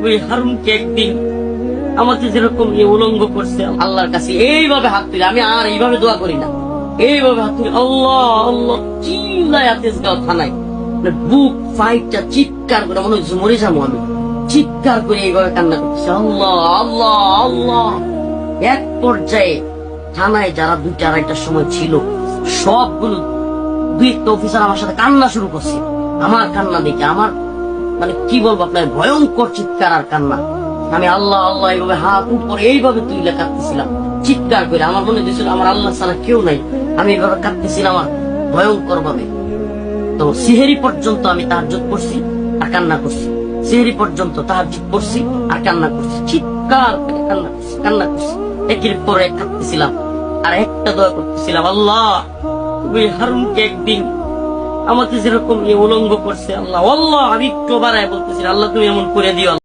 ওই হারুনকে একদিন আমাকে যেরকম উলঙ্গ করছে, আল্লাহর কাছে এইভাবে হাত তুলে, আমি আর এইভাবে দোয়া করি না, এইভাবে হাত তুলে আল্লাহ আল্লাহ চিল্লায় তেজগাঁও থানায় বুক ফাইটটা চিৎকার করে, মনে হচ্ছে মরে যাবো আমি, চিৎকার করে এইভাবে কান্না করতেছে আল্লাহ আল্লাহ আল্লাহ। এক পর্যায়ে থানায় যারা 2টা-2:30টার সময় ছিল সবগুলো 2-1টা অফিসার আমার সাথে কান্না শুরু করছে। আমার কান্না দেখে আমার মানে কি বলবো আপনার, ভয়ঙ্কর চিৎকার আর কান্না। আমি আল্লাহ আল্লাহ এইভাবে হাত উপরে এইভাবে তুলে কাঁদতেছিলাম চিৎকার করে। আমার মনে হয়েছিল আমার আল্লাহ ছাড়া কেউ নাই, আমি এইভাবে কাঁদতেছিলাম আর ভয়ঙ্কর ভাবে। তো সিহেরি পর্যন্ত আমি তাহাজ্জুদ পড়ছি আর কান্না করছি, সিহেরি পর্যন্ত তাহাজ্জুদ পড়ছি আর কান্না করছি, চিৎকার করে কান্না করছি, একের পর এক কাঁদতেছিলাম আর একটা দোয়া করতেছিলাম, আল্লাহ ওই হারুনকে একদিন আমাকে যেরকম উলঙ্গ করছে আল্লাহ আল্লাহ, আমি একটু বাড়ায় বলতেছি আল্লাহ তুমি এমন করে দিও।